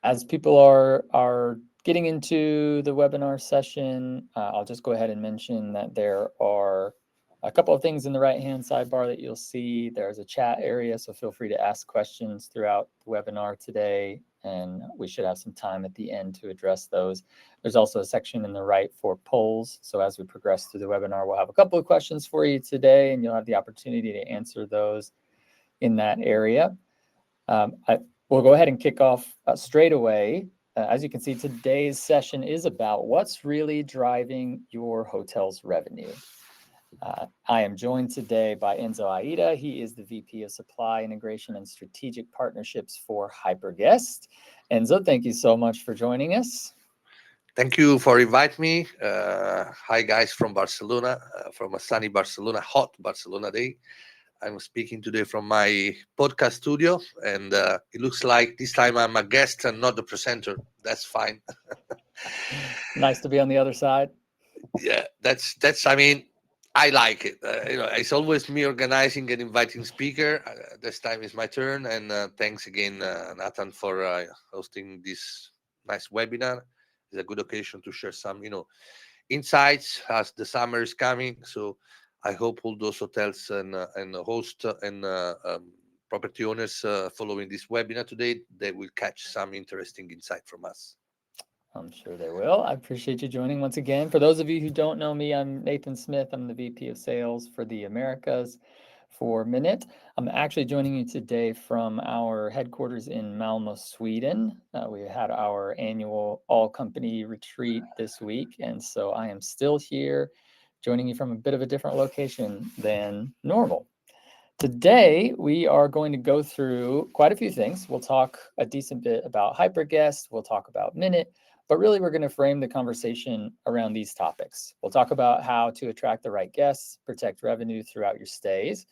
As people are getting into the webinar session, I'll just go ahead and mention that there are a couple of things in the right-hand sidebar that you'll see. There's a chat area, so feel free to ask questions throughout the webinar today, and we should have some time at the end to address those. There's also a section in the right for polls, so as we progress through the webinar, we'll have a couple of questions for you today, and you'll have the opportunity to answer those in that area. We'll go ahead and kick off straight away. As you can see, today's session is about what's really driving your hotel's revenue. I am joined today by Enzo Aida. He is the VP of Supply Integration and Strategic Partnerships for Hyperguest. Enzo, thank you so much for joining us. Thank you for inviting me. Hi, guys, from Barcelona, from a sunny Barcelona, hot Barcelona day. I'm speaking today from my podcast studio, and it looks like this time I'm a guest and not the presenter. That's fine. Nice to be on the other side. Yeah, that's. I mean, I like it. It's always me organizing and inviting speaker. This time is my turn, and thanks again, Nathan, for hosting this nice webinar. It's a good occasion to share some, insights as the summer is coming. So I hope all those hotels and host and property owners following this webinar today, they will catch some interesting insight from us. I'm sure they will. I appreciate you joining once again. For those of you who don't know me, I'm Nathan Smith. I'm the VP of Sales for the Americas for Minute. I'm actually joining you today from our headquarters in Malmo, Sweden. We had our annual all-company retreat this week, and so I am still here, joining you from a bit of a different location than normal. Today, we are going to go through quite a few things. We'll talk a decent bit about Hyperguest. We'll talk about Minute. But really, we're going to frame the conversation around these topics. We'll talk about how to attract the right guests, protect revenue throughout your stays.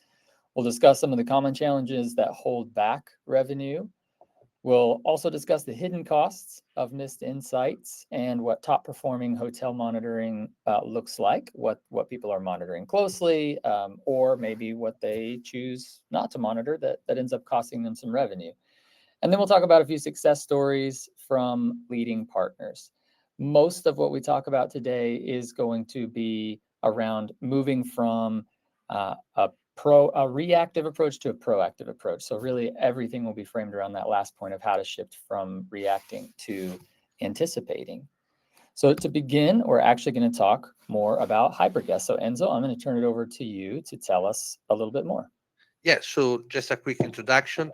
We'll discuss some of the common challenges that hold back revenue. We'll also discuss the hidden costs of missed insights and what top performing hotel monitoring looks like, what people are monitoring closely, or maybe what they choose not to monitor that ends up costing them some revenue. And then we'll talk about a few success stories from leading partners. Most of what we talk about today is going to be around moving from a reactive approach to a proactive approach. So really everything will be framed around that last point of how to shift from reacting to anticipating. So to begin, we're actually going to talk more about Hyperguest. So Enzo, I'm going to turn it over to you to tell us a little bit more. Yeah, so just a quick introduction.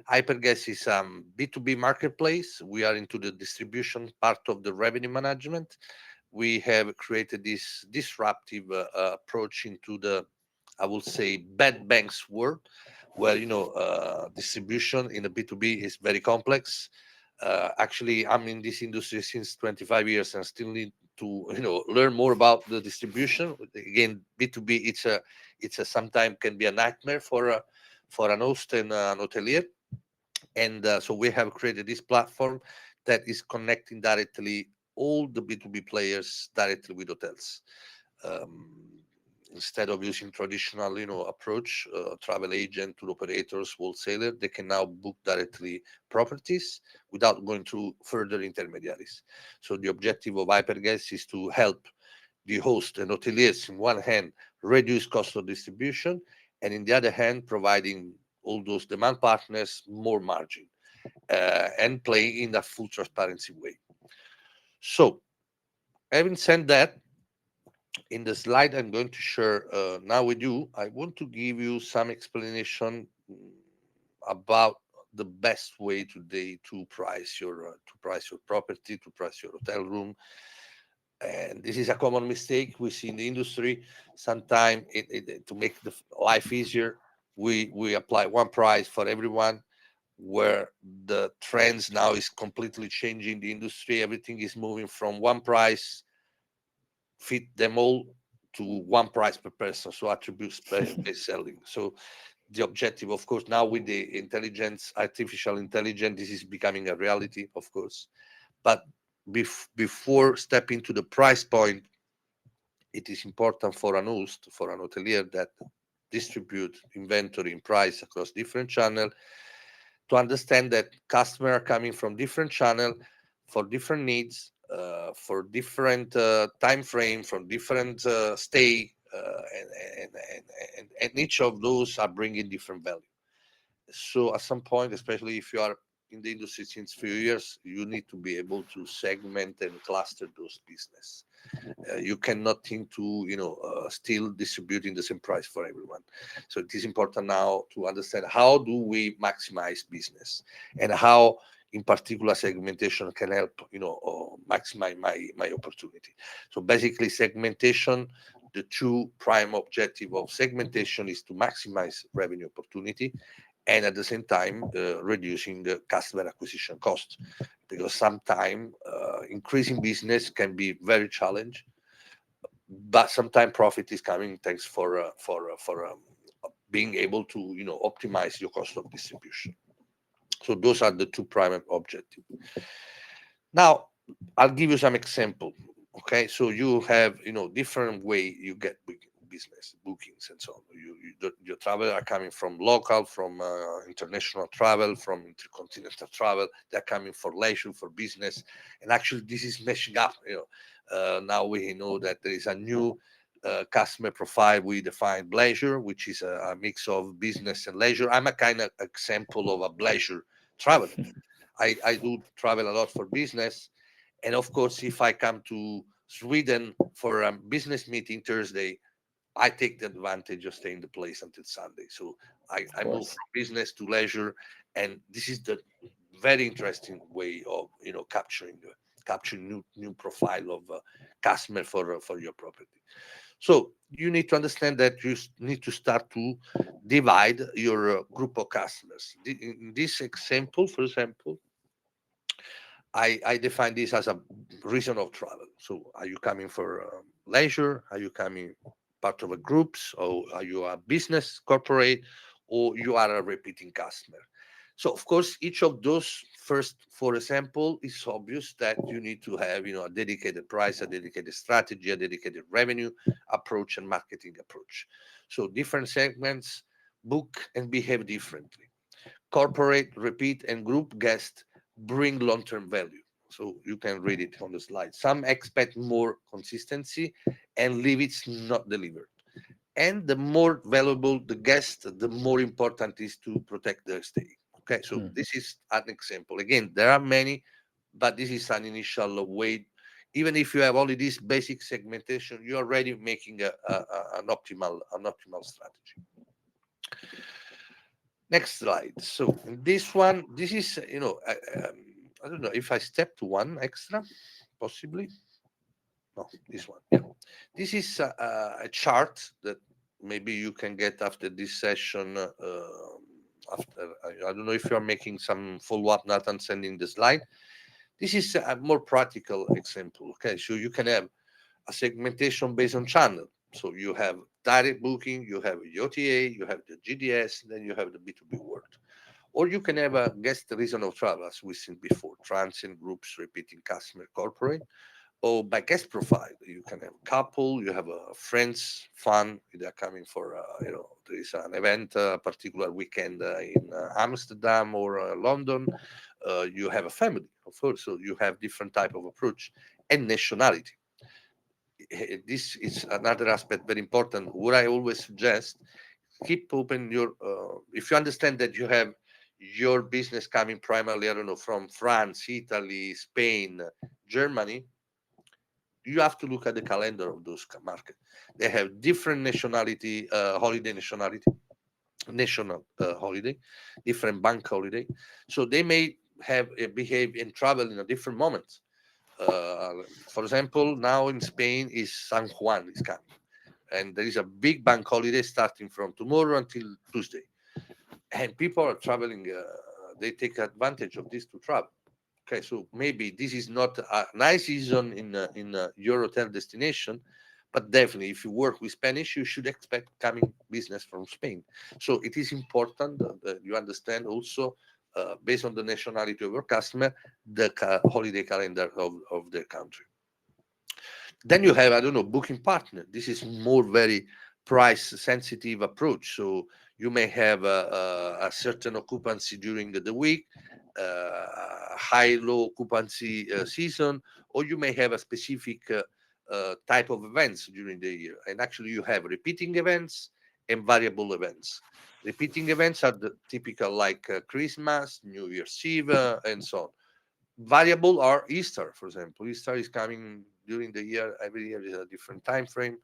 Hyperguest is a B2B marketplace. We are into the distribution part of the revenue management. We have created this disruptive approach into the, I would say, bed banks world, where distribution in the B2B is very complex. Actually, I'm in this industry since 25 years and still need to learn more about the distribution. Again, B2B, it's a sometimes can be a nightmare for an host and an hotelier. And so we have created this platform that is connecting directly all the B2B players directly with hotels. Instead of using traditional, approach, travel agent to operators, wholesaler, they can now book directly properties without going through further intermediaries. So the objective of Hyperguest is to help the host and hoteliers, in one hand, reduce cost of distribution, and in the other hand, providing all those demand partners more margin and play in a full transparency way. So, having said that, in the slide I'm going to share now with you, I want to give you some explanation about the best way today to price your property, to price your hotel room. And this is a common mistake we see in the industry. Sometimes to make the life easier, we apply one price for everyone, where the trends now is completely changing the industry. Everything is moving from one price fit them all to one price per person, so attributes based selling. So the objective, of course, now with the intelligence, artificial intelligence, this is becoming a reality, of course. But before stepping to the price point, it is important for an host, for an hotelier that distribute inventory and price across different channels, to understand that customers are coming from different channel for different needs, for different time frame, from different stay, and each of those are bringing different value. So at some point, especially if you are in the industry since few years, you need to be able to segment and cluster those business. You cannot think to still distributing the same price for everyone. So it is important now to understand how do we maximize business, and how in particular segmentation can help maximize my opportunity. So basically segmentation, the two prime objective of segmentation is to maximize revenue opportunity, and at the same time reducing the customer acquisition cost, because sometimes increasing business can be very challenging, but sometimes profit is coming thanks for being able to optimize your cost of distribution. So those are the two primary objectives. Now I'll give you some example. Okay, so you have different way you get business bookings and so on. Your travel are coming from local, from international travel, from intercontinental travel. They're coming for leisure, for business, and actually this is meshing up. Now we know that there is a new customer profile we define leisure, which is a mix of business and leisure. I'm a kind of example of a leisure traveler. I do travel a lot for business, and of course, if I come to Sweden for a business meeting Thursday, I take the advantage of staying the place until Sunday. So Of I move course. from business to leisure, and this is the very interesting way of capturing new profile of customer for your property. So you need to understand that you need to start to divide your group of customers. In this example, for example, I define this as a reason of travel. So, are you coming for leisure? Are you coming part of a groups, or are you a business corporate, or you are a repeating customer? So, of course, each of those first, for example, it's obvious that you need to have a dedicated price, a dedicated strategy, a dedicated revenue approach, and marketing approach. So, different segments book and behave differently. Corporate, repeat, and group guests bring long-term value. So you can read it on the slide. Some expect more consistency and leave it's not delivered. And the more valuable the guest, the more important is to protect their stay. Okay, so Hmm. this is an example. Again, there are many, but this is an initial way. Even if you have only this basic segmentation, you're already making an optimal strategy. Next slide. So in this one, this is, I don't know if I step to one extra, possibly. No, this one. Yeah. This is a chart that maybe you can get after this session. After I don't know if you are making some follow up, Nathan, sending the slide. This is a more practical example. Okay, so you can have a segmentation based on channel. So you have direct booking, you have OTA, you have the GDS, then you have the B2B world. Or you can have a guest reason of travel, as we seen before, transient groups, repeating customer, corporate, or by guest profile. You can have couple, you have friends, fun. They're coming for, there is an event, a particular weekend in Amsterdam or London. You have a family, of course, so you have different type of approach, and nationality. This is another aspect very important. What I always suggest, keep open your if you understand that you have your business coming primarily, I don't know, from France, Italy, Spain, Germany, you have to look at the calendar of those markets. They have different nationality, holiday nationality, national holiday, different bank holiday, so they may have behave and travel in a different moment. For example, now in Spain is San Juan is coming, and there is a big bank holiday starting from tomorrow until Tuesday, and people are traveling. They take advantage of this to travel. Okay, so maybe this is not a nice season in your hotel destination, but definitely if you work with Spanish, you should expect coming business from Spain. So it is important that you understand also, based on the nationality of your customer, the holiday calendar of their country. Then you have, I don't know, booking partner. This is more very price sensitive approach. So You may have a certain occupancy during the week, high low occupancy season, or you may have a specific type of events during the year. And actually, you have repeating events and variable events. Repeating events are the typical like Christmas, New Year's Eve, and so on. Variable are Easter, for example. Easter is coming during the year. Every year is a different time frame.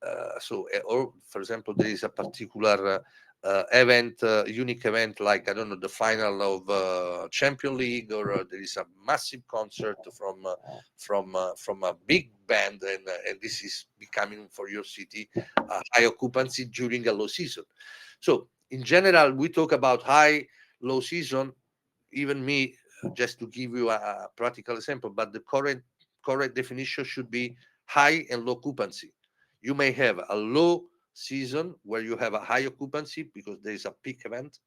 Or for example, there is a particular event, unique event, like I don't know, the final of Champion League, or there is a massive concert from a big band, and this is becoming for your city high occupancy during a low season. So in general, we talk about high low season. Even me, just to give you a practical example, but the correct definition should be high and low occupancy. You may have a low season where you have a high occupancy because there is a peak event,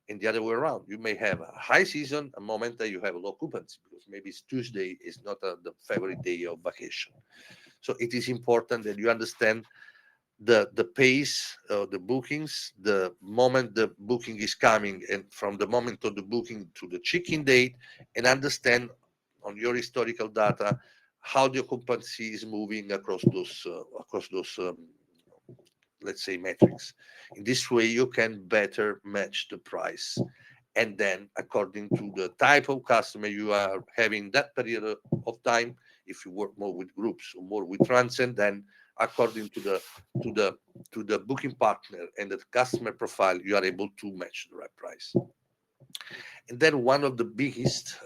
and the other way around. You may have a high season, a moment that you have a low occupancy because maybe it's Tuesday is not the favorite day of vacation. So it is important that you understand the pace of the bookings, the moment the booking is coming, and from the moment of the booking to the check-in date, and understand on your historical data how the occupancy is moving across those let's say metrics. In this way, you can better match the price, and then according to the type of customer you are having that period of time, if you work more with groups or more with transient, then according to the to the booking partner and the customer profile, you are able to match the right price. And then one of the biggest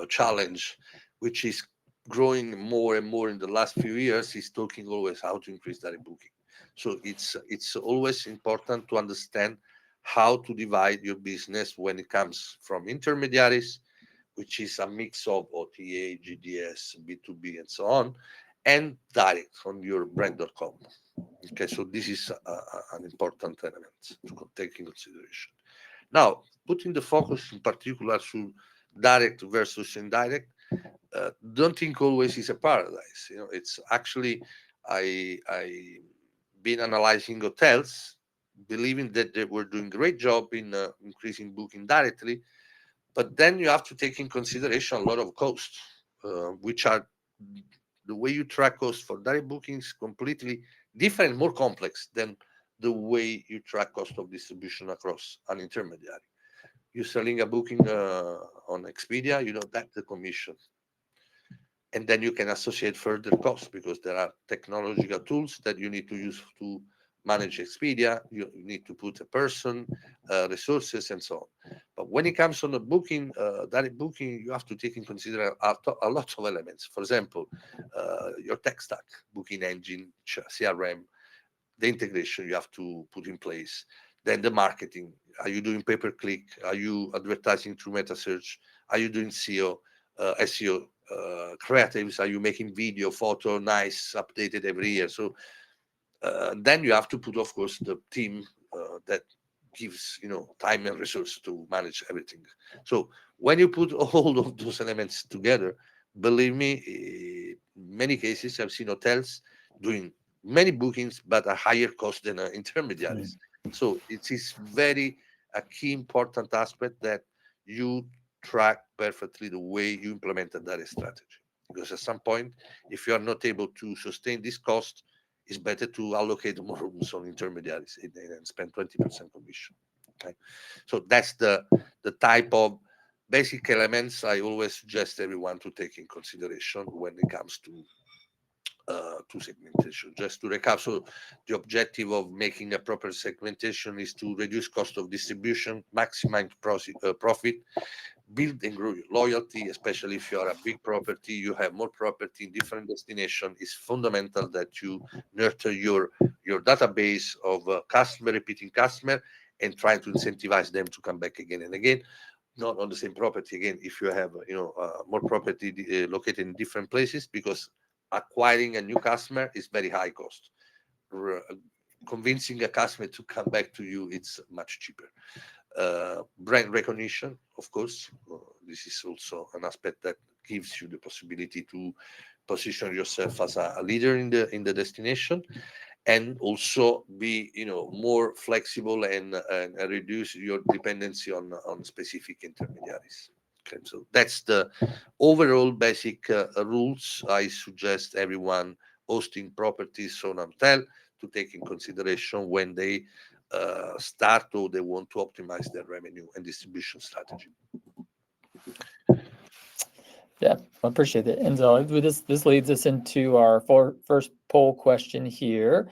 challenge, which is growing more and more in the last few years, is talking always how to increase direct booking. So it's always important to understand how to divide your business when it comes from intermediaries, which is a mix of OTA, GDS, B2B, and so on, and direct on your brand.com. Okay, so this is an important element to take in consideration. Now, putting the focus in particular to direct versus indirect, don't think always is a paradise. You know, it's actually I been analyzing hotels, believing that they were doing great job in increasing booking directly, but then you have to take in consideration a lot of costs, which are the way you track costs for direct bookings completely different, more complex than the way you track cost of distribution across an intermediary. You're selling a booking on Expedia, you know that's the commission, and then you can associate further costs because there are technological tools that you need to use to manage Expedia. You need to put a person, resources, and so on. But when it comes on the booking, direct booking, you have to take in consideration a lot of elements. For example, your tech stack, booking engine, CRM, the integration you have to put in place. Then the marketing. Are you doing pay per click? Are you advertising through meta search? Are you doing SEO, creatives? Are you making video, photo, nice, updated every year? So then you have to put, of course, the team that gives time and resource to manage everything. So when you put all of those elements together, believe me, in many cases I've seen hotels doing many bookings but a higher cost than intermediaries. So it is very a key important aspect that you track perfectly the way you implemented that strategy, because at some point, if you are not able to sustain this cost, it's better to allocate more rooms on intermediaries and spend 20% commission. Okay, so that's the type of basic elements I always suggest everyone to take in consideration when it comes to segmentation. Just to recap, so the objective of making a proper segmentation is to reduce cost of distribution, maximize profit, build and grow your loyalty, especially if you are a big property, you have more property in different destination. It's fundamental that you nurture your database of repeating customer, and trying to incentivize them to come back again and again, not on the same property again if you have more property located in different places, because acquiring a new customer is very high cost. R- Convincing a customer to come back to you, it's much cheaper. Brand recognition, of course, this is also an aspect that gives you the possibility to position yourself as a leader in the destination. and also be more flexible and reduce your dependency on specific intermediaries. Okay, so that's the overall basic rules I suggest everyone hosting properties on Amtel to take in consideration when they start or they want to optimize their revenue and distribution strategy. Yeah, I appreciate it. And so this leads us into our first poll question here.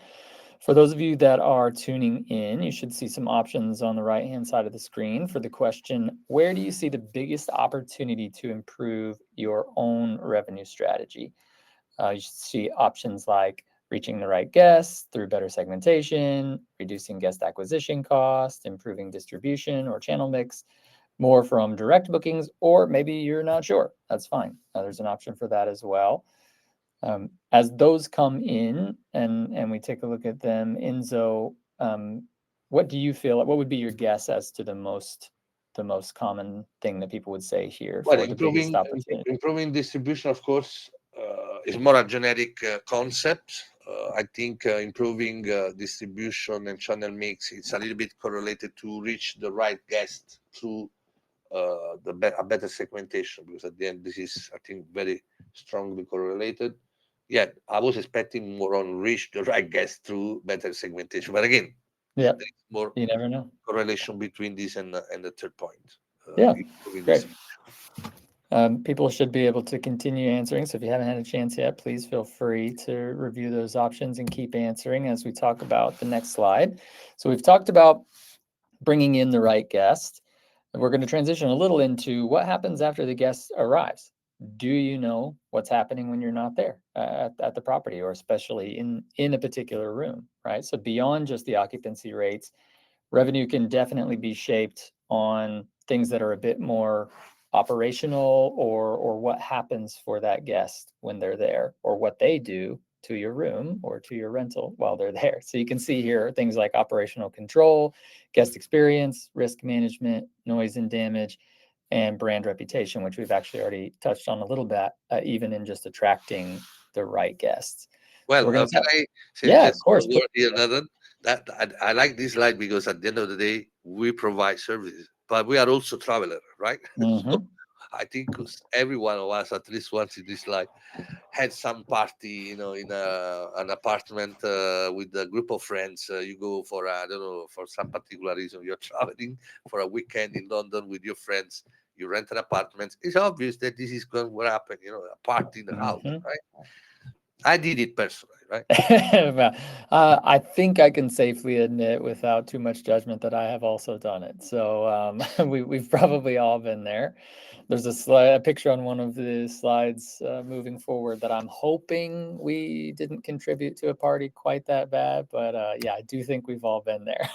For those of you that are tuning in, you should see some options on the right-hand side of the screen for the question, where do you see the biggest opportunity to improve your own revenue strategy? You should see options like reaching the right guests through better segmentation, reducing guest acquisition cost, improving distribution or channel mix, more from direct bookings, or maybe you're not sure. That's fine. There's an option for that as well. As those come in and we take a look at them, Enzo, what do you feel? What would be your guess as to the most common thing that people would say here Well, for the biggest opportunity? improving distribution, of course, is more a generic concept. I think improving distribution and channel mix, it's a little bit correlated to reach the right guest through a better segmentation, because at the end, this is, I think, very strongly correlated. Yeah, I was expecting more on reach the right guest through better segmentation, but again, Yeah, there is more you never know. correlation between this and the third point. Yeah, Improving great. distribution. People should be able to continue answering. So if you haven't had a chance yet, please feel free to review those options and keep answering as we talk about the next slide. So we've talked about bringing in the right guest. We're going to transition a little into what happens after the guest arrives. Do you know what's happening when you're not there at the property, or especially in a particular room, right? So beyond just the occupancy rates, revenue can definitely be shaped on things that are a bit more operational, or what happens for that guest when they're there, or what they do to your room or to your rental while they're there. So you can see here things like operational control, guest experience, risk management, noise and damage, and brand reputation, which we've actually already touched on a little bit, even in just attracting the right guests. So Well, we're going to can talk. I say Yeah, of just a course. word here, Nathan? That I like this slide because at the end of the day, we provide services, but we are also traveler, right? So Mm-hmm. I think every one of us, at least once in this life, had some party, in an apartment with a group of friends. You go for, I don't know, for some particular reason, you're traveling for a weekend in London with your friends. You rent an apartment. It's obvious that this is going to happen, a party in the house, Mm-hmm. right? I did it personally, right? Well, I think I can safely admit without too much judgment that I have also done it. So we've probably all been there. There's a picture on one of the slides moving forward that I'm hoping we didn't contribute to a party quite that bad, but yeah, I do think we've all been there.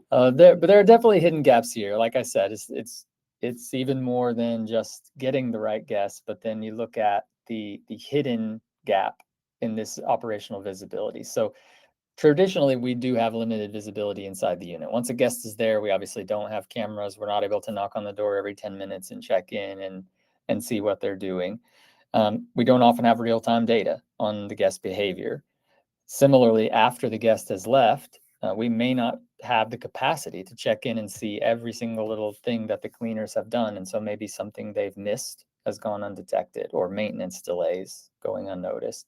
But there are definitely hidden gaps here. Like I said, it's even more than just getting the right guess, but then you look at the hidden gap in this operational visibility. So traditionally, we do have limited visibility inside the unit. Once a guest is there, we obviously don't have cameras. We're not able to knock on the door every 10 minutes and check in and see what they're doing. We don't often have real-time data on the guest behavior. Similarly, after the guest has left, we may not have the capacity to check in and see every single little thing that the cleaners have done. And so maybe something they've missed has gone undetected, or maintenance delays going unnoticed.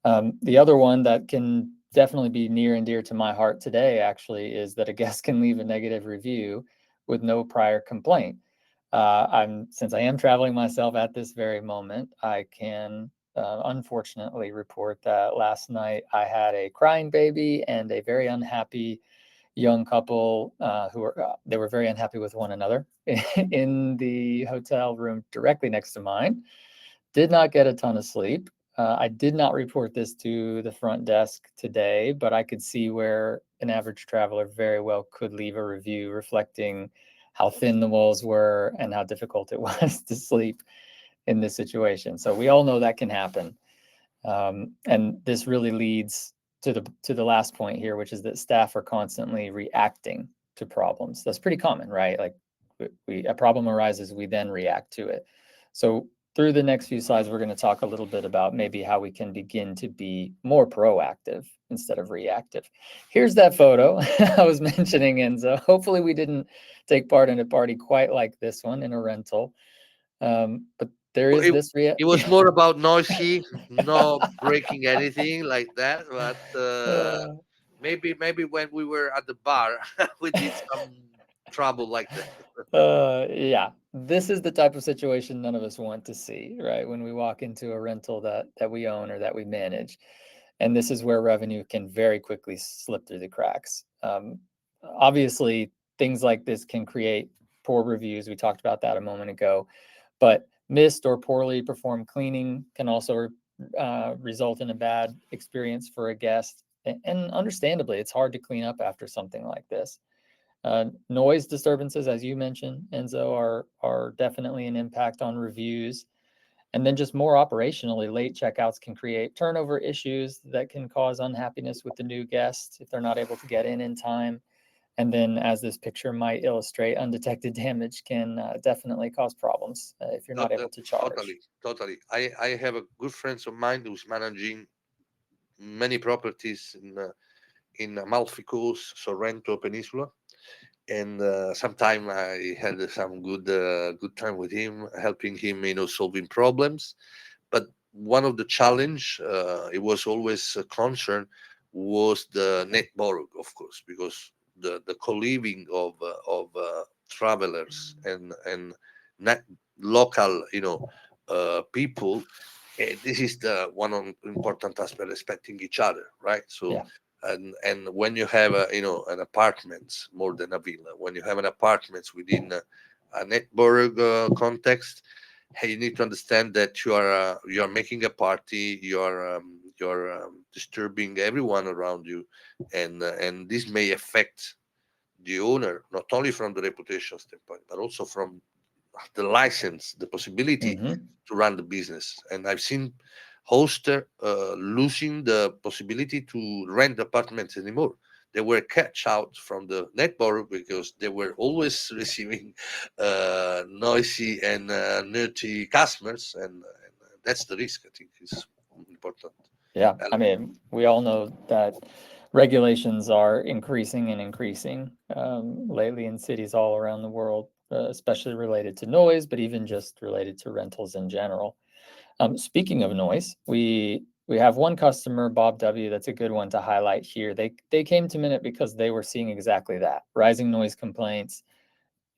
The other one that can definitely be near and dear to my heart today, actually, is that a guest can leave a negative review with no prior complaint. Since I am traveling myself at this very moment, I can unfortunately report that last night I had a crying baby and a very unhappy young couple they were very unhappy with one another in the hotel room directly next to mine. Did not get a ton of sleep. I did not report this to the front desk today, but I could see where an average traveler very well could leave a review reflecting how thin the walls were and how difficult it was to sleep in this situation. So we all know that can happen. And this really leads to the last point here, which is that staff are constantly reacting to problems. That's pretty common, right? Like a problem arises, we then react to it. So through the next few slides, we're going to talk a little bit about maybe how we can begin to be more proactive instead of reactive. Here's that photo I was mentioning, Enzo. Hopefully we didn't take part in a party quite like this one in a rental. But there Well, is this it was more about noisy, not breaking anything like that. But uh, maybe when we were at the bar, we did some trouble like that. yeah, this is the type of situation none of us want to see, right? When we walk into a rental that we own or that we manage, and this is where revenue can very quickly slip through the cracks. Obviously, things like this can create poor reviews. We talked about that a moment ago, but missed or poorly performed cleaning can also result in a bad experience for a guest. And understandably, it's hard to clean up after something like this. Noise disturbances, as you mentioned, Enzo, are definitely an impact on reviews. And then just more operationally, late checkouts can create turnover issues that can cause unhappiness with the new guests if they're not able to get in time. And then, as this picture might illustrate, undetected damage can definitely cause problems if you're not able to charge. Totally, totally. I have a good friend of mine who's managing many properties in Amalfi Coast, Sorrento Peninsula, and sometime I had some good time with him, helping him, solving problems. But one of the challenge, it was always a concern, was the network, of course, because the co-living of travelers and net local, people. This is the one of important aspect, respecting each other, right? So Yeah. and when you have an apartment more than a villa, when you have an apartment within a network context, hey, you need to understand that you are making a party, you're disturbing everyone around you, and this may affect the owner, not only from the reputation standpoint but also from the license, the possibility Hmm. to run the business. And I've seen hoster losing the possibility to rent apartments anymore. They were catch out from the network because they were always receiving noisy and nerdy customers, and that's the risk. I think is important Yeah. I element. mean, we all know that regulations are increasing and increasing lately in cities all around the world, especially related to noise, but even just related to rentals in general. Speaking of noise, we have one customer, Bob W. That's a good one to highlight here. They came to Minute because they were seeing exactly that, rising noise complaints.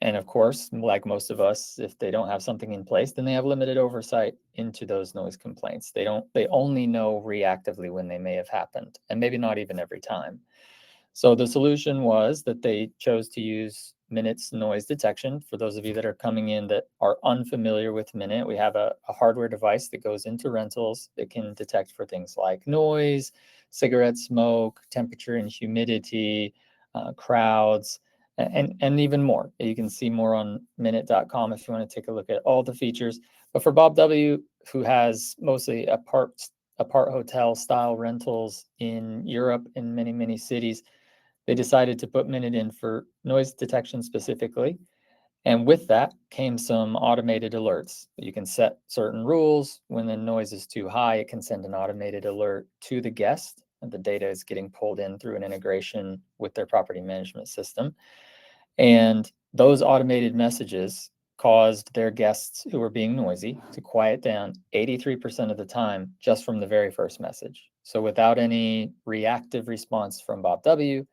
And of course, like most of us, if they don't have something in place, then they have limited oversight into those noise complaints. They only know reactively when they may have happened, and maybe not even every time. So the solution was that they chose to use Minute's noise detection. For those of you that are coming in that are unfamiliar with Minute, we have a hardware device that goes into rentals that can detect for things like noise, cigarette smoke, temperature and humidity, crowds, and even more. You can see more on minute.com if you want to take a look at all the features. But for Bob W., who has mostly apart hotel style rentals in Europe in many, many cities, they decided to put Minute in for noise detection specifically. And with that came some automated alerts. You can set certain rules. When the noise is too high, it can send an automated alert to the guest. And the data is getting pulled in through an integration with their property management system. And those automated messages caused their guests who were being noisy to quiet down 83% of the time just from the very first message. So without any reactive response from Bob W.,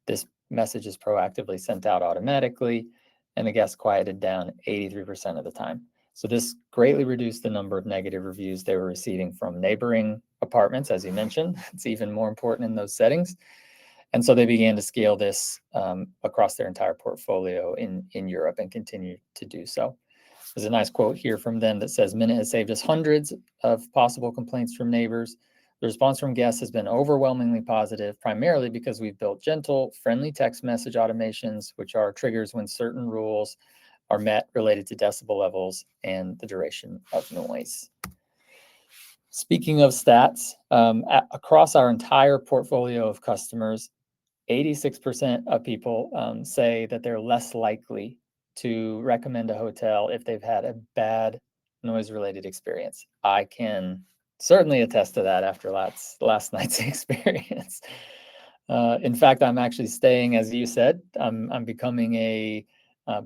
this message is proactively sent out automatically, and the guest quieted down 83% of the time. So this greatly reduced the number of negative reviews they were receiving from neighboring apartments, as you mentioned. It's even more important in those settings. And so they began to scale this across their entire portfolio in Europe and continue to do so. There's a nice quote here from them that says, Minute has saved us hundreds of possible complaints from neighbors. The response from guests has been overwhelmingly positive, primarily because we've built gentle, friendly text message automations, which are triggers when certain rules are met related to decibel levels and the duration of noise. Speaking of stats, across our entire portfolio of customers, 86% of people say that they're less likely to recommend a hotel if they've had a bad noise-related experience. I can certainly attest to that after last night's experience. In fact, I'm actually staying, as you said, I'm becoming a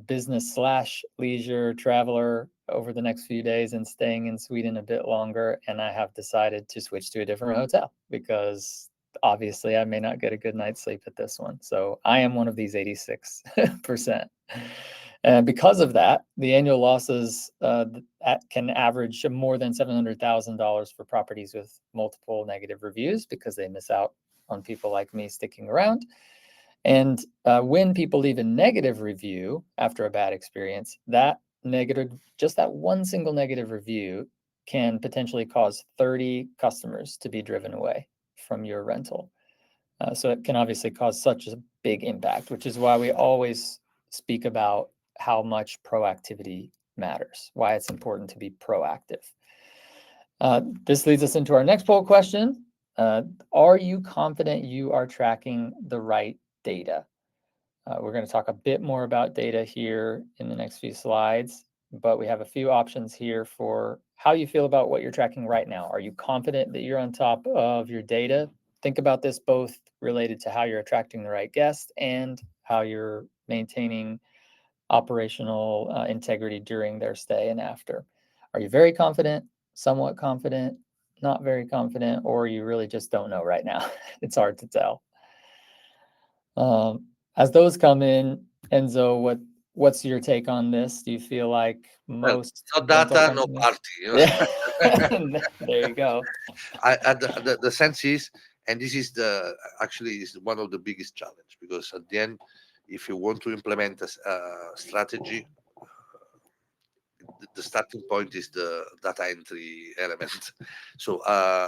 business slash leisure traveler over the next few days and staying in Sweden a bit longer. And I have decided to switch to a different hotel because obviously I may not get a good night's sleep at this one. So I am one of these 86%. And because of that, the annual losses can average more than $700,000 for properties with multiple negative reviews because they miss out on people like me sticking around. And when people leave a negative review after a bad experience, just that one single negative review can potentially cause 30 customers to be driven away from your rental. So it can obviously cause such a big impact, which is why we always speak about how much proactivity matters, why it's important to be proactive. This leads us into our next poll question. Are you confident you are tracking the right data? We're going to talk a bit more about data here in the next few slides, but we have a few options here for how you feel about what you're tracking right now. Are you confident that you're on top of your data? Think about this both related to how you're attracting the right guest and how you're maintaining operational integrity during their stay and after. Are you very confident, somewhat confident, not very confident, or you really just don't know right now? It's hard to tell. As those come in, Enzo, what's your take on this? Do you feel like Well, most no rental data, no companies? party. Yeah, there you go. The sense is, and this is the actually is one of the biggest challenge, because at the end, if you want to implement a strategy, the starting point is the data entry element. So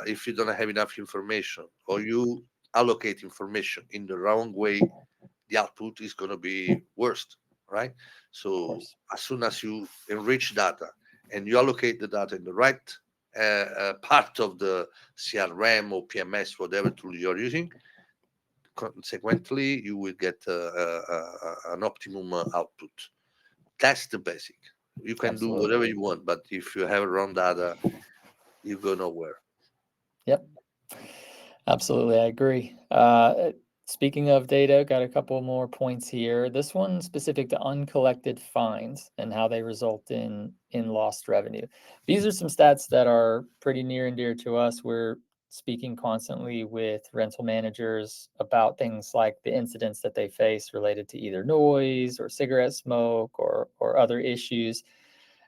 if you don't have enough information, or you allocate information in the wrong way, the output is going to be worst, right? Of So course. as soon as you enrich data and you allocate the data in the right part of the CRM or PMS, whatever tool you're using, consequently you will get an optimum output. That's the basic. You can do whatever Absolutely. you want, but if you have wrong data, you go nowhere. Yep. Absolutely, I agree. Speaking of data, got a couple more points here. This one specific to uncollected fines and how they result in lost revenue. These are some stats that are pretty near and dear to us. We're speaking constantly with rental managers about things like the incidents that they face related to either noise or cigarette smoke or other issues.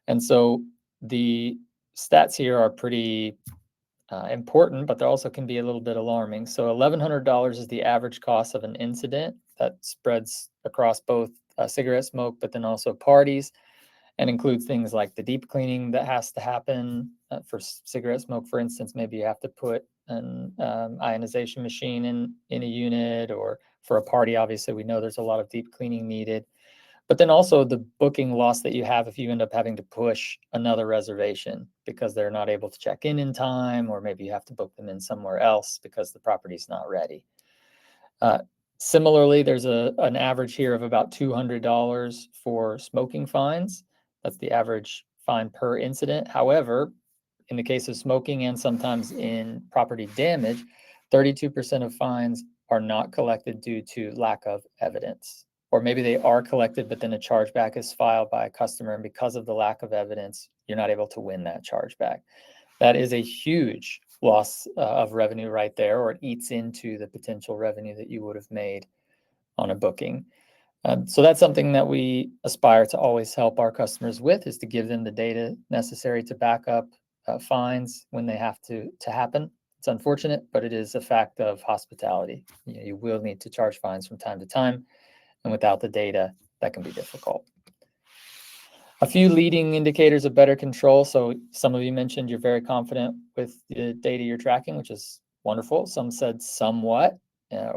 And so the stats here are pretty important, but they also can be a little bit alarming. So $1,100 is the average cost of an incident that spreads across both cigarette smoke, but then also parties, and includes things like the deep cleaning that has to happen for cigarette smoke. For instance, maybe you have to put an ionization machine in a unit, or for a party, obviously, we know there's a lot of deep cleaning needed. But then also the booking loss that you have if you end up having to push another reservation because they're not able to check in time, or maybe you have to book them in somewhere else because the property's not ready. Uh, Similarly, there's an average here of about $200 for smoking fines. That's the average fine per incident. However, in the case of smoking and sometimes in property damage, 32% of fines are not collected due to lack of evidence. Or maybe they are collected, but then a chargeback is filed by a customer, and because of the lack of evidence, you're not able to win that chargeback. That is a huge loss of revenue right there, or it eats into the potential revenue that you would have made on a booking. So that's something that we aspire to always help our customers with, is to give them the data necessary to back up fines when they have to happen. It's unfortunate, but it is a fact of hospitality. You will need to charge fines from time to time, and without the data, that can be difficult. A few leading indicators of better control. So some of you mentioned you're very confident with the data you're tracking, which is wonderful. Some said somewhat,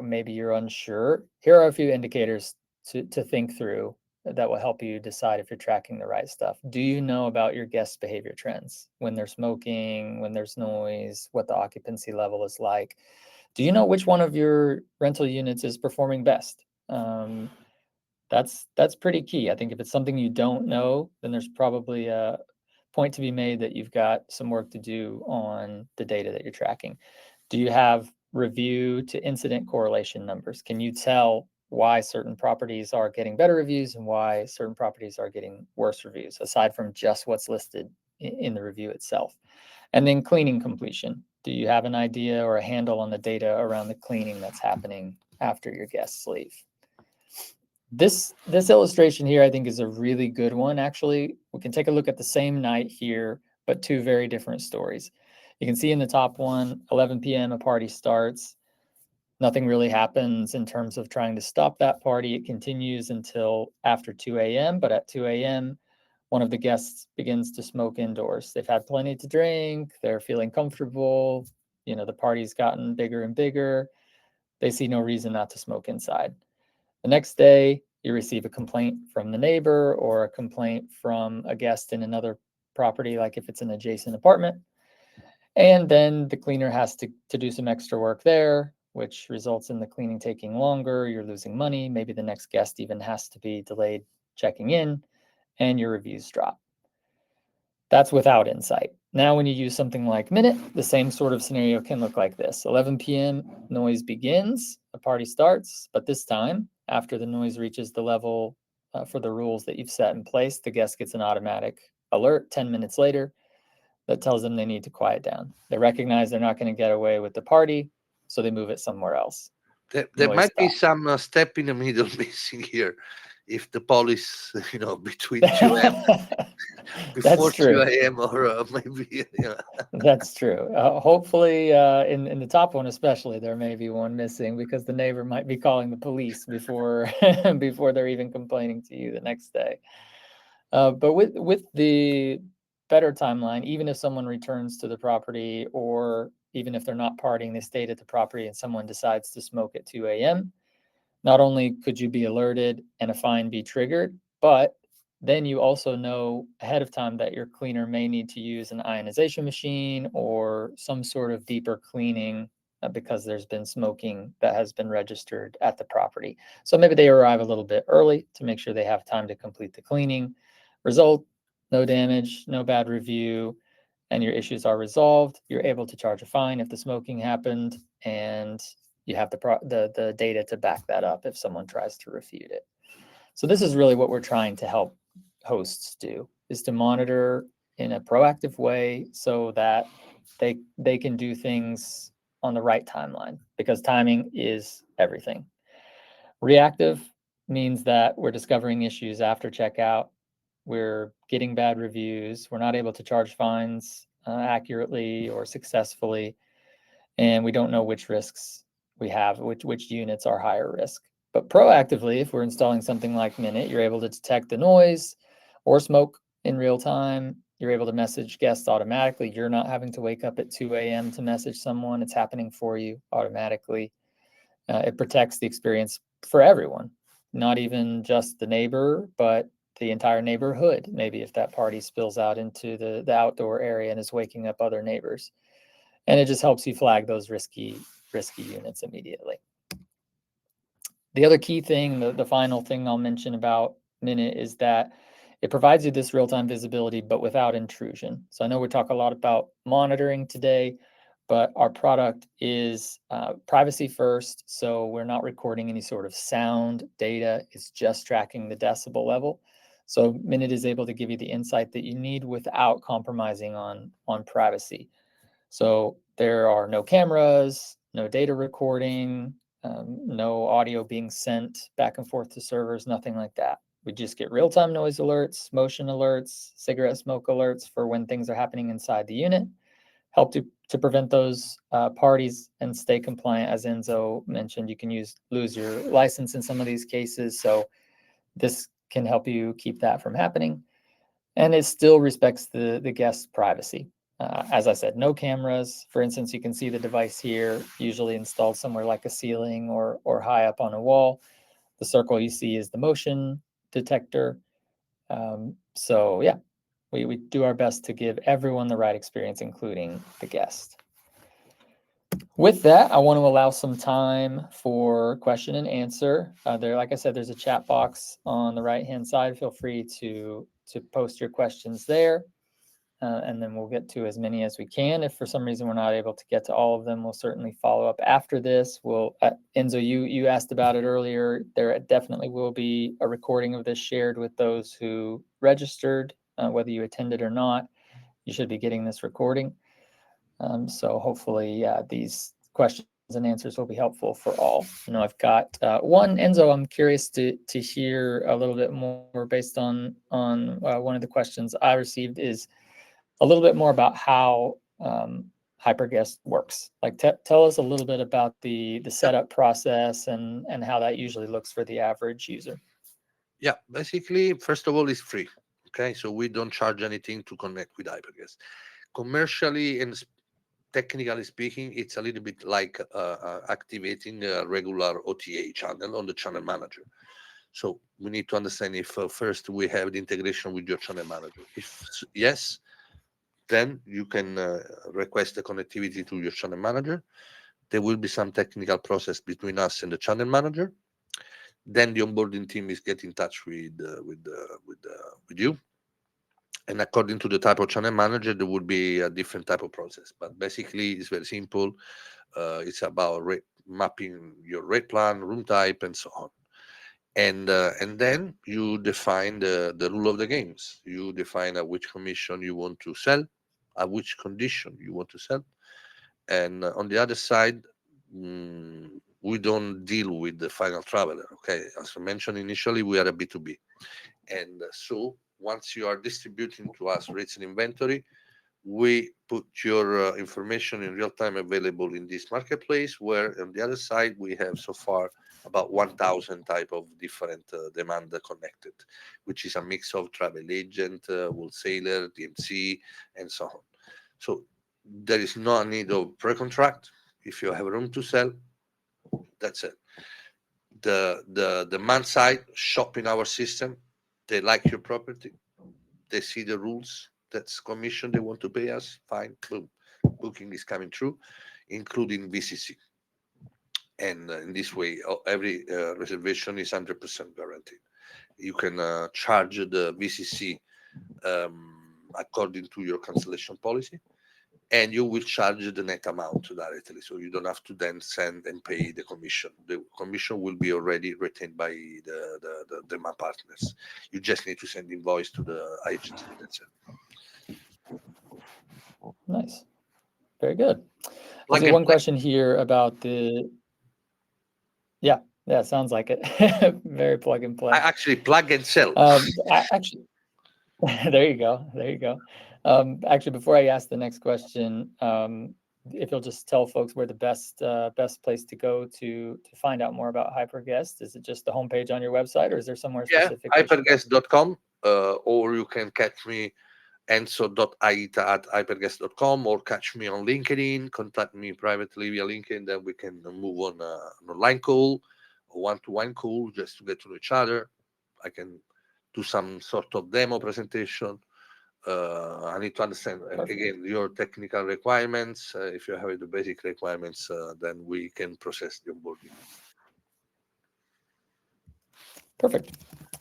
maybe you're unsure. Here are a few indicators to think through that will help you decide if you're tracking the right stuff. Do you know about your guest behavior trends? When they're smoking, when there's noise, what the occupancy level is like? Do you know which one of your rental units is performing best? That's pretty key. I think if it's something you don't know, then there's probably point to be made that you've got some work to do on the data that you're tracking. Do you have review to incident correlation numbers? Can you tell why certain properties are getting better reviews and why certain properties are getting worse reviews, aside from just what's listed in the review itself? And then cleaning completion. Do you have an idea or a handle on the data around the cleaning that's happening after your guests leave? This illustration here, I think, is a really good one. Actually, we can take a look at the same night here, but two very different stories. You can see in the top one, 11 p.m., a party starts. Nothing really happens in terms of trying to stop that party. It continues until after 2 a.m., but at 2 a.m., one of the guests begins to smoke indoors. They've had plenty to drink. They're feeling comfortable. The party's gotten bigger and bigger. They see no reason not to smoke inside. The next day, you receive a complaint from the neighbor or a complaint from a guest in another property, like if it's an adjacent apartment. And then the cleaner has to do some extra work there, which results in the cleaning taking longer. You're losing money. Maybe the next guest even has to be delayed checking in, and your reviews drop. That's without insight. Now, when you use something like Minute, the same sort of scenario can look like this. 11 p.m., noise begins, a party starts, but this time, after the noise reaches the level for the rules that you've set in place, the guest gets an automatic alert 10 minutes later that tells them they need to quiet down. They recognize they're not going to get away with the party, so they move it somewhere else. There Noise might be stops. some step in the middle missing here. If the police, between 2 That's before true. 2 a.m. or maybe, That's true. Hopefully, in the top one especially, there may be one missing because the neighbor might be calling the police before before they're even complaining to you the next day. But with the better timeline, even if someone returns to the property or even if they're not partying, they stayed at the property and someone decides to smoke at 2 a.m., not only could you be alerted and a fine be triggered, but then you also know ahead of time that your cleaner may need to use an ionization machine or some sort of deeper cleaning because there's been smoking that has been registered at the property. So maybe they arrive a little bit early to make sure they have time to complete the cleaning. Result, no damage, no bad review, and your issues are resolved. You're able to charge a fine if the smoking happened, and you have the data to back that up if someone tries to refute it. So this is really what we're trying to help hosts do, is to monitor in a proactive way so that they can do things on the right timeline, because timing is everything. Reactive means that we're discovering issues after checkout. We're getting bad reviews. We're not able to charge fines accurately or successfully, and we don't know which risks we have, which units are higher risk. But proactively, if we're installing something like Minute, you're able to detect the noise or smoke in real time. You're able to message guests automatically. You're not having to wake up at 2 a.m. to message someone. It's happening for you automatically. It protects the experience for everyone, not even just the neighbor, but the entire neighborhood. Maybe if that party spills out into the outdoor area and is waking up other neighbors. And it just helps you flag those risky units immediately. The other key thing, the final thing I'll mention about Minute is that it provides you this real-time visibility, but without intrusion. So I know we talk a lot about monitoring today, but our product is privacy first. So we're not recording any sort of sound data. It's just tracking the decibel level. So Minute is able to give you the insight that you need without compromising on privacy. So there are no cameras, no data recording, no audio being sent back and forth to servers, nothing like that. We just get real-time noise alerts, motion alerts, cigarette smoke alerts for when things are happening inside the unit, help to prevent those parties and stay compliant. As Enzo mentioned, you can lose your license in some of these cases. So this can help you keep that from happening. And it still respects the guest's privacy. As I said, no cameras. For instance, you can see the device here, usually installed somewhere like a ceiling or high up on a wall. The circle you see is the motion detector. So yeah, we do our best to give everyone the right experience, including the guest. With that, I want to allow some time for question and answer. Like I said, there's a chat box on the right-hand side. Feel free to post your questions there. and then we'll get to as many as we can. If for some reason we're not able to get to all of them, we'll certainly follow up after this. Enzo, you asked about it earlier. There definitely will be a recording of this shared with those who registered, whether you attended or not. You should be getting this recording. So hopefully these questions and answers will be helpful for all. I've got one, Enzo. I'm curious to hear a little bit more based on one of the questions I received is a little bit more about how Hyperguest works. Like tell us a little bit about the setup process and how that usually looks for the average user. Yeah, basically, first of all, it's free. Okay, so we don't charge anything to connect with Hyperguest. Commercially and technically speaking, it's a little bit like activating a regular OTA channel on the channel manager. So we need to understand if first we have the integration with your channel manager. If yes, then you can request the connectivity to your channel manager. There will be some technical process between us and the channel manager. Then the onboarding team is get in touch with you, and according to the type of channel manager, there would be a different type of process. But basically, it's very simple. It's about mapping your rate plan, room type, and so on. And then you define the rule of the games. You define at which commission you want to sell, at which condition you want to sell, and on the other side, we don't deal with the final traveler. Okay, as I mentioned initially, we are a B2B, and so once you are distributing to us rates and inventory, we put your information in real time available in this marketplace, where on the other side we have so far about 1000 type of different demand connected, which is a mix of travel agent, wholesaler, DMC, and so on. So there is no need of pre-contract. If you have room to sell, that's it. The demand side shop in our system, they like your property, they see the rules, that's commission they want to pay us, fine, boom, booking is coming through, including VCC. And in this way, every reservation is 100% guaranteed. You can charge the VCC according to your cancellation policy, and you will charge the net amount directly. So you don't have to then send and pay the commission. The commission will be already retained by the my partners. You just need to send invoice to the agency. That's it. Nice, very good. I Plug see and one play. question here about the yeah, yeah, sounds like it. Very plug and I play. actually plug and sell. Actually, there you go. There you go. Actually, before I ask the next question, if you'll just tell folks where the best place to go to find out more about Hyperguest. Is it just the homepage on your website, or is there somewhere Yeah, specific they should go? hyperguest.com, or you can catch me enzo.aita@hyperguest.com, or catch me on LinkedIn, contact me privately via LinkedIn, then we can move on an online call or one-to-one call just to get to know each other. I can do some sort of demo presentation. I need to understand Perfect. again your technical requirements. If you have the basic requirements, then we can process the onboarding. Perfect.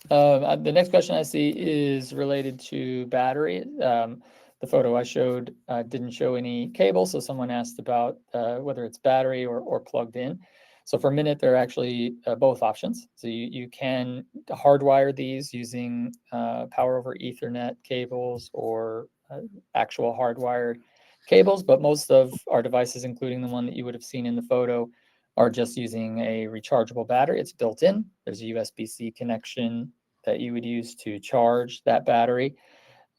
The next question I see is related to battery. The photo I showed didn't show any cable, so someone asked about whether it's battery or plugged in. So for Minute, there are actually both options. So you can hardwire these using power over Ethernet cables or actual hardwired cables, but most of our devices, including the one that you would have seen in the photo, are just using a rechargeable battery. It's built in. There's a USB-C connection that you would use to charge that battery.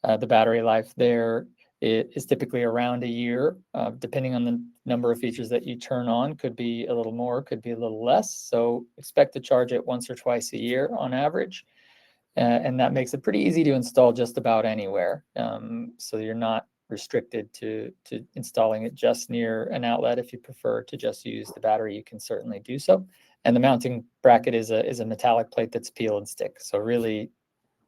The battery life there is typically around a year, depending on the number of features that you turn on. Could be a little more, could be a little less. So expect to charge it once or twice a year on average. And that makes it pretty easy to install just about anywhere. So you're not restricted to installing it just near an outlet. If you prefer to just use the battery, you can certainly do so. And the mounting bracket is a metallic plate that's peel and stick. So really,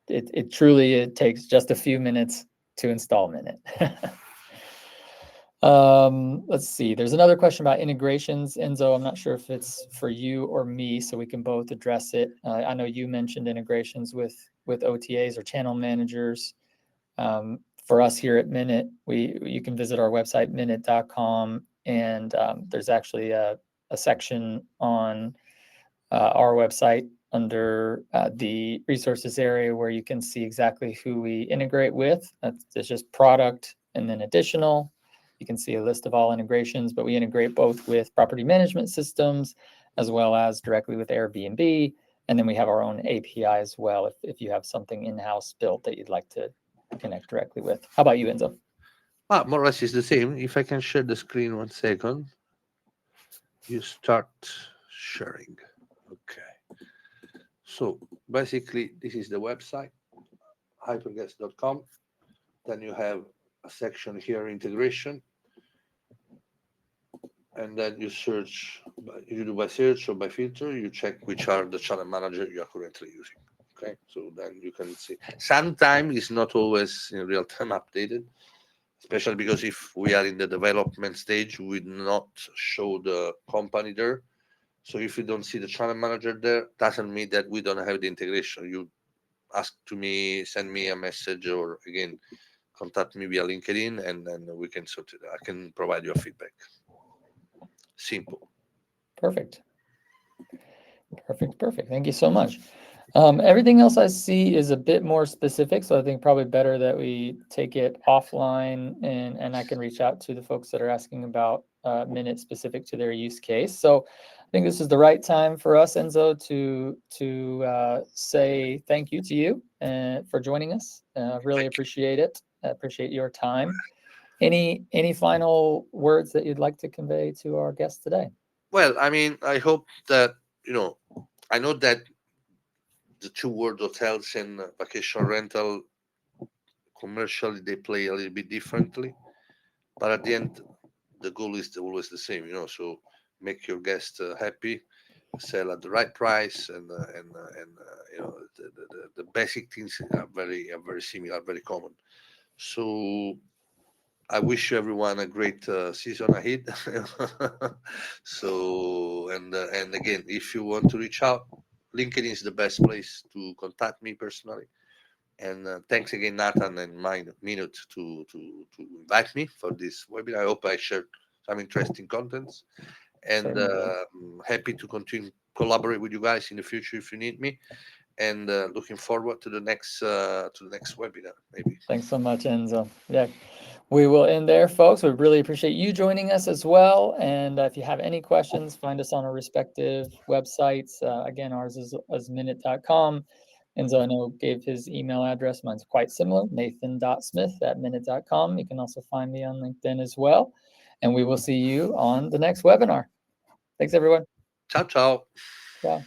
it truly takes just a few minutes to install Minute. Let's see. There's another question about integrations. Enzo, I'm not sure if it's for you or me, so we can both address it. I know you mentioned integrations with OTAs or channel managers. for us here at Minute, you can visit our website, minute.com, and there's actually a section on our website under the resources area where you can see exactly who we integrate with. It's just product and then additional. You can see a list of all integrations, but we integrate both with property management systems as well as directly with Airbnb. And then we have our own API as well if you have something in-house built that you'd like to connect directly with. How about you, Enzo? More or less is the same. If I can share the screen 1 second, you start sharing. Okay. So basically, this is the website, hyperguest.com. Then you have a section here, integration, and then you search. You do by search or by filter. You check which are the channel manager you are currently using. Okay, so then you can see. Sometimes it's not always in real time updated, especially because if we are in the development stage, we will not show the company there. So if you don't see the channel manager there, doesn't mean that we don't have the integration. You ask to me, send me a message, or again, contact me via LinkedIn, and then we can sort it. I can provide you a feedback. Simple. Perfect. Perfect. Thank you so much. Everything else I see is a bit more specific, so I think probably better that we take it offline, and I can reach out to the folks that are asking about Minute specific to their use case. So I think this is the right time for us, Enzo, to say thank you to you for joining us. Really appreciate it. I appreciate your time. Any final words that you'd like to convey to our guests today? Well, I mean, I hope that I know that the two word hotels and vacation rental commercially they play a little bit differently, but at the end, the goal is always the same. So make your guest happy, sell at the right price, and the basic things are very similar, very common. So I wish everyone a great season ahead. And again, if you want to reach out, LinkedIn is the best place to contact me personally. And thanks again, Nathan and Minute to invite me for this webinar. I hope I shared some interesting contents, and Certainly did. I'm happy to continue collaborate with you guys in the future if you need me. And looking forward to the next webinar, maybe. Thanks so much, Enzo. Yeah, we will end there, folks. We really appreciate you joining us as well. And if you have any questions, find us on our respective websites. Again, ours is minute.com. Enzo, I know, gave his email address. Mine's quite similar, nathan.smith@minute.com. You can also find me on LinkedIn as well. And we will see you on the next webinar. Thanks, everyone. Ciao, ciao. Ciao.